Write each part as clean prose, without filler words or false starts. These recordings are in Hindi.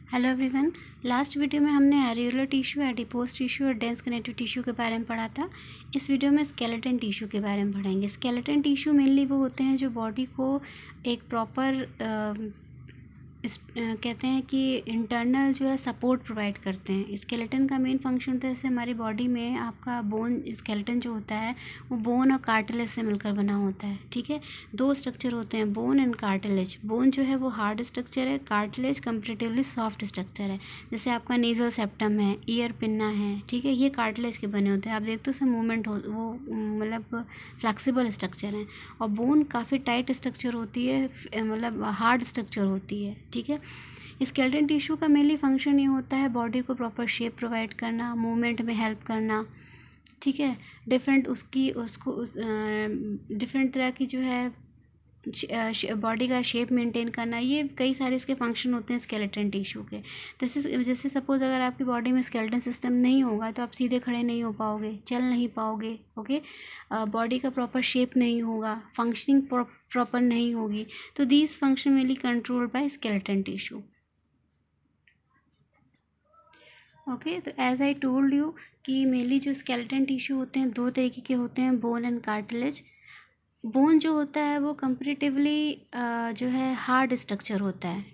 Hello everyone. लास्ट वीडियो में हमने एरियोलर टिश्यू, एडिपोज टिश्यू और डेंस कनेक्टिव टिश्यू के बारे में पढ़ा था। इस वीडियो में स्केलेटन टिश्यू के बारे में पढ़ेंगे। स्केलेटन टिश्यू मेनली वो होते हैं जो बॉडी को एक प्रॉपर कहते हैं कि इंटरनल जो है सपोर्ट प्रोवाइड करते हैं। स्केलेटन का मेन फंक्शन होता है, जैसे हमारी बॉडी में आपका बोन, स्केलेटन जो होता है वो बोन और कार्टिलेज से मिलकर बना होता है। ठीक है, दो स्ट्रक्चर होते हैं, बोन एंड कार्टिलेज। बोन जो है वो हार्ड स्ट्रक्चर है, कार्टिलेज कंपेरेटिवली सॉफ्ट स्ट्रक्चर है। जैसे आपका नेजल सेप्टम है, ईयर पिन्ना है, ठीक है, ये कार्टिलेज के बने होते हैं। आप देखते हो उसमें मूवमेंट हो, वो मतलब फ्लेक्सिबल स्ट्रक्चर हैं। और बोन काफ़ी टाइट स्ट्रक्चर होती है, मतलब हार्ड स्ट्रक्चर होती है। ठीक है, स्केलेटन टिश्यू का मेनली फंक्शन ये होता है बॉडी को प्रॉपर शेप प्रोवाइड करना, मूवमेंट में हेल्प करना। ठीक है, डिफरेंट तरह की जो है बॉडी का शेप मेंटेन करना, ये कई सारे इसके फंक्शन होते हैं स्केलेटन टिश्यू के। जैसे सपोज अगर आपकी बॉडी में स्केलेटन सिस्टम नहीं होगा तो आप सीधे खड़े नहीं हो पाओगे, चल नहीं पाओगे। ओके, बॉडी का प्रॉपर शेप नहीं होगा, फंक्शनिंग प्रॉपर नहीं होगी। तो these function mainly controlled by skeleton tissue. Okay, तो एज आई टोल्ड यू कि मेनली जो स्केलेटन टिश्यू होते हैं दो तरीके के होते हैं, बोन एंड कार्टिलेज। बोन जो होता है वो कंपेरेटिवली जो है हार्ड स्ट्रक्चर होता है।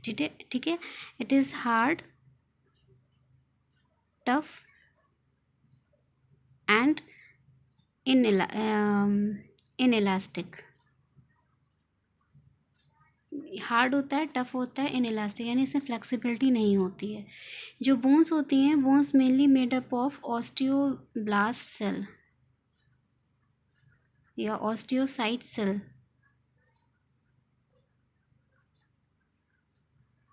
ठीक है, it is hard, tough and inelastic. Hard होता है, टफ होता है, इनइलास्टिक, यानी इसमें फ्लेक्सिबिलिटी नहीं होती है। जो बोन्स होती हैं, bones mainly made up of osteoblast cell या ऑस्टियोसाइट सेल।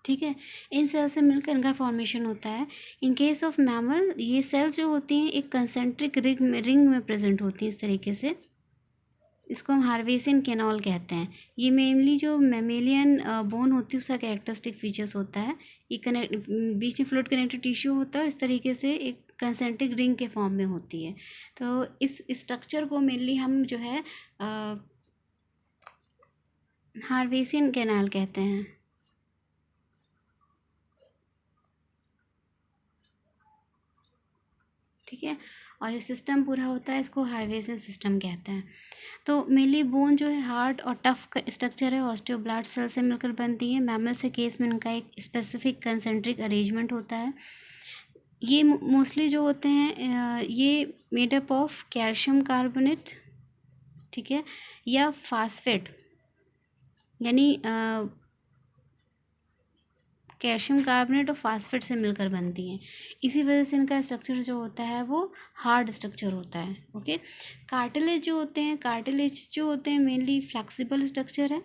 ठीक है, इन सेल से मिलकर इनका फॉर्मेशन होता है। इन केस ऑफ मैमल, ये सेल्स जो होती हैं एक कंसेंट्रिक रिंग में प्रेजेंट होती हैं इस तरीके से। इसको हम हार्वेसियन कैनॉल कहते हैं। ये मेनली जो मेमेलियन बोन होती है उसका कैरेक्टरिस्टिक फीचर्स होता है। ये बीच में फ्लूइड कनेक्टिव टिश्यू होता है, इस तरीके से एक कंसेंट्रिक रिंग के फॉर्म में होती है। तो इस स्ट्रक्चर को मेनली हम जो है हार्वेसियन कैनाल कहते हैं। ठीक है, और जो सिस्टम पूरा होता है इसको हार्वेसियन सिस्टम कहते हैं। तो मेनली बोन जो है हार्ड और टफ स्ट्रक्चर है, ऑस्टियोब्लास्ट सेल से मिलकर बनती है। मैमल से केस में उनका एक स्पेसिफिक कंसेंट्रिक अरेंजमेंट होता है। ये मोस्टली जो होते हैं ये made up of calcium carbonate, ठीक है, या फास्फेट, यानी कैल्शियम कार्बोनेट और फास्फेट से मिलकर बनती हैं। इसी वजह से इनका स्ट्रक्चर जो होता है वो हार्ड स्ट्रक्चर होता है। ओके, कार्टिलेज जो होते हैं मेनली फ्लेक्सिबल स्ट्रक्चर है।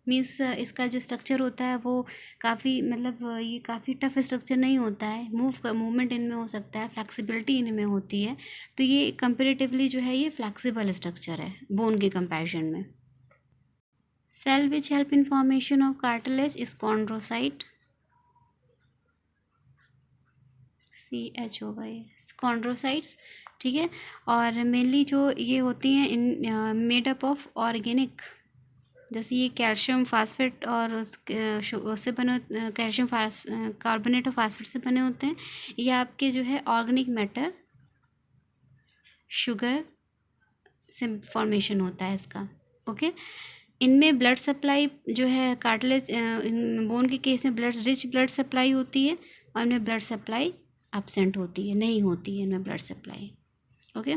मीन्स इसका जो स्ट्रक्चर होता है वो काफ़ी, मतलब ये काफ़ी टफ स्ट्रक्चर नहीं होता है, मूवमेंट इनमें हो सकता है, फ्लेक्सिबिलिटी इनमें होती है। तो ये कंपेरेटिवली जो है ये फ्लेक्सिबल स्ट्रक्चर है बोन के कंपैरिजन में। Cell which help in formation of cartilage is chondrocyte, CHOY, chondrocytes. ठीक है, और मेनली जो ये होती हैं इन मेड अप ऑफ ऑर्गेनिक, जैसे ये कैल्शियम फास्फेट और उससे बने, कैल्शियम कार्बोनेट और फास्फेट से बने होते हैं। ये आपके जो है ऑर्गेनिक मैटर, शुगर से फॉर्मेशन होता है इसका। ओके, इनमें ब्लड सप्लाई जो है कार्टिलेज, बोन के केस में रिच ब्लड सप्लाई होती है, और इनमें ब्लड सप्लाई एब्सेंट होती है, नहीं होती है इनमें ब्लड सप्लाई। ओके,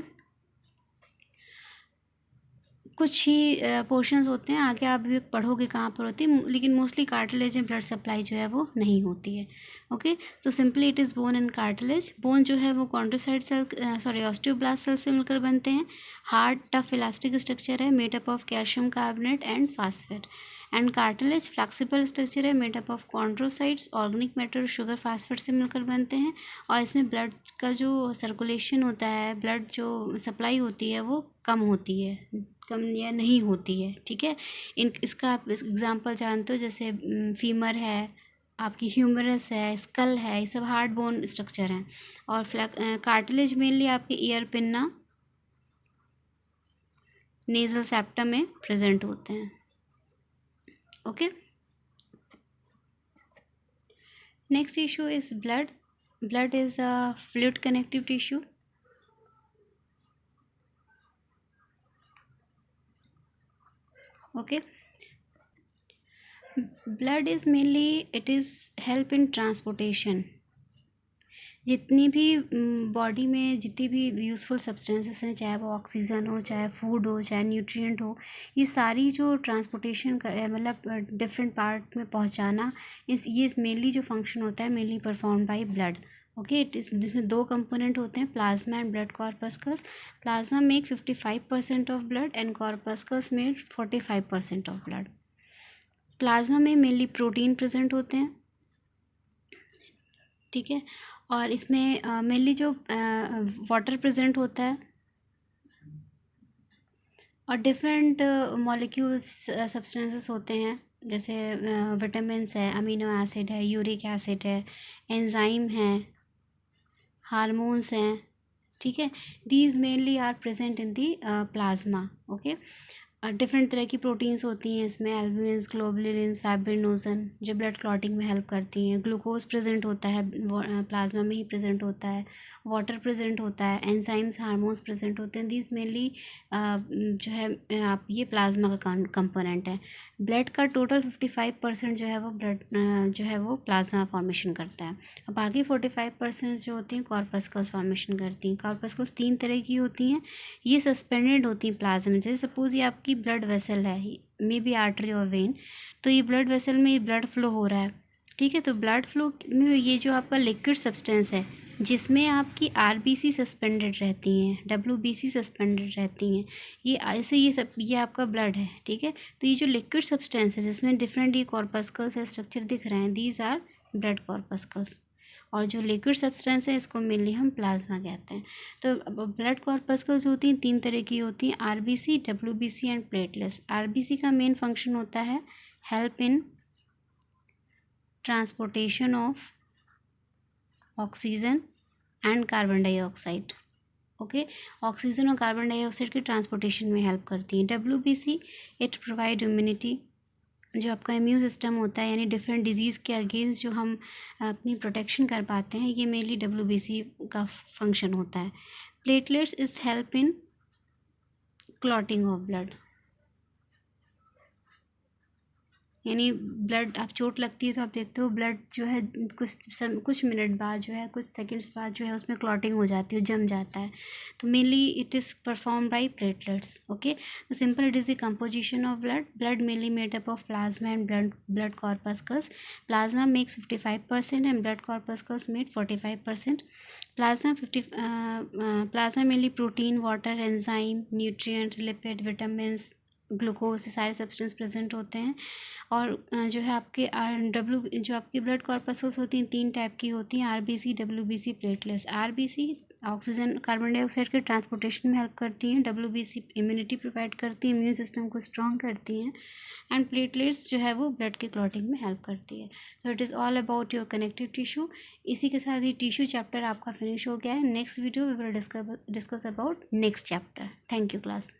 कुछ ही पोर्शंस होते हैं, आगे आप भी पढ़ोगे कहाँ पर होती है, लेकिन मोस्टली कार्टिलेज में ब्लड सप्लाई जो है वो नहीं होती है। ओके, तो simply it is bone and cartilage. Bone जो है वो कॉन्ड्रोसाइट सेल, ऑस्टियोब्लास्ट सेल से मिलकर बनते हैं। हार्ड टफ इलास्टिक स्ट्रक्चर है, made up of calcium carbonate and phosphate. And cartilage flexible structure है, made up of chondrocytes, organic matter, sugar, phosphate से मिलकर बनते हैं। और इसमें ब्लड का जो सर्कुलेशन होता है, ब्लड जो सप्लाई होती है वो कम होती है, कम या नहीं होती है। ठीक है, इसका आप एग्जांपल जानते हो, जैसे फीमर है, आपकी ह्यूमरस है, स्कल है, ये सब हार्ड बोन स्ट्रक्चर हैं। और कार्टिलेज मेनली आपके ईयर पिन्ना, नेजल सेप्टम में प्रेजेंट होते हैं। Okay, Next tissue is blood. Blood is a fluid connective tissue. Okay. Blood is mainly, it is help in transportation. जितनी भी बॉडी में जितनी भी यूज़फुल सब्सटेंसेस हैं, चाहे वो ऑक्सीजन हो, चाहे फूड हो, चाहे न्यूट्रिएंट हो, ये सारी जो ट्रांसपोर्टेशन मतलब डिफरेंट पार्ट में पहुंचाना, ये मेनली जो फंक्शन होता है mainly perform by blood. Okay, it is जिसमें दो कंपोनेंट होते हैं, plasma and blood corpuscles. Plasma make 55% of blood and corpuscles make 45% of blood. Plasma में मेनली प्रोटीन प्रेजेंट होते हैं, ठीक है, और इसमें मेनली जो वाटर प्रेजेंट होता है और डिफरेंट मॉलिक्यूल्स सब्सटेंसेस होते हैं, जैसे विटामिन्स है, अमीनो एसिड है, यूरिक एसिड है, एंजाइम है, हार्मोन्स हैं, ठीक है. These mainly are present in the plasma. Okay, different तरह की प्रोटीन्स होती हैं इसमें, एल्बुमिन्स, ग्लोबुलिन्स, फाइब्रिनोजन, जो ब्लड क्लॉटिंग में हेल्प करती हैं. ग्लूकोज प्रेजेंट होता है प्लाज्मा में ही प्रेजेंट होता है. वाटर प्रेजेंट होता है. एंजाइम्स, हार्मोन्स प्रेजेंट होते हैं. दिस मेनली जो है आप ये प्लाज्मा का कंपोनेंट है. ब्लड का टोटल 55% जो है वो ब्लड जो है वो प्लाज्मा फॉर्मेशन करता है. अब बाकी 45% जो होती हैं कॉर्पस्कल्स फॉर्मेशन करती हैं. कॉर्पस्कल्स 3 तरह की होती हैं. ये सस्पेंडेड होती हैं प्लाज्मा में. जैसे सपोज़ ये आपकी ब्लड वेसल है, मे बी आर्टरी और वेन, तो ये ब्लड वेसल में ये ब्लड फ्लो हो रहा है, ठीक है. तो ब्लड फ्लो में ये जो आपका लिक्विड सब्सटेंस है जिसमें आपकी आरबीसी सस्पेंडेड रहती हैं, डब्ल्यूबीसी सस्पेंडेड रहती हैं, ये ऐसे ये आपका ब्लड है, ठीक है. तो ये जो लिक्विड सब्सटेंस है जिसमें डिफरेंट ये कॉर्पस्कल्स है स्ट्रक्चर दिख रहे हैं, दीज आर ब्लड कॉर्पस्कल्स. और जो लिक्विड सब्सटेंस है इसको मेनली हम प्लाज्मा कहते हैं. तो ब्लड कॉर्पस्कल्स होती हैं 3 तरह की होती हैं, RBC, WBC and platelets. RBC का मेन फंक्शन होता है help in transportation of oxygen and carbon dioxide. Okay, oxygen और कार्बन डाइऑक्साइड के ट्रांसपोर्टेशन में हेल्प करती है. डब्ल्यूबीसी, इट प्रोवाइड इम्यूनिटी, जो आपका इम्यून सिस्टम होता है, यानी डिफरेंट डिजीज़ के अगेंस्ट जो हम अपनी प्रोटेक्शन कर पाते हैं, ये मेनली डब्ल्यूबीसी का फंक्शन होता है. Platelets is help in clotting of blood, यानी ब्लड आप चोट लगती है तो आप देखते हो ब्लड जो है कुछ मिनट बाद जो है, कुछ सेकंड्स बाद जो है उसमें क्लॉटिंग हो जाती है, जम जाता है. तो mainly it is perform by platelets. Okay, तो simple it is the composition of blood. Blood mainly made up of plasma and blood corpuscles. Plasma makes 55% and blood corpuscles made 45%. Plasma mainly protein, water, enzyme, nutrient, lipid, vitamins, glucose, सारे सब्सटेंस प्रेजेंट होते हैं. और जो है आपके जो आपकी ब्लड कॉर्पस्कल्स होती हैं 3 टाइप की होती हैं, RBC, WBC, platelets. RBC oxygen carbon dioxide के ट्रांसपोर्टेशन में हेल्प करती हैं. डब्ल्यूबीसी इम्यूनिटी प्रोवाइड करती है, इम्यून सिस्टम को स्ट्रॉन्ग करती हैं. एंड प्लेटलेट्स जो है वो ब्लड के क्लॉटिंग में हेल्प करती है. So it is all about your connective tissue. इसी के साथ ये टिश्यू चैप्टर आपका फिनिश हो गया है. Next video we will discuss about next chapter. Thank you class.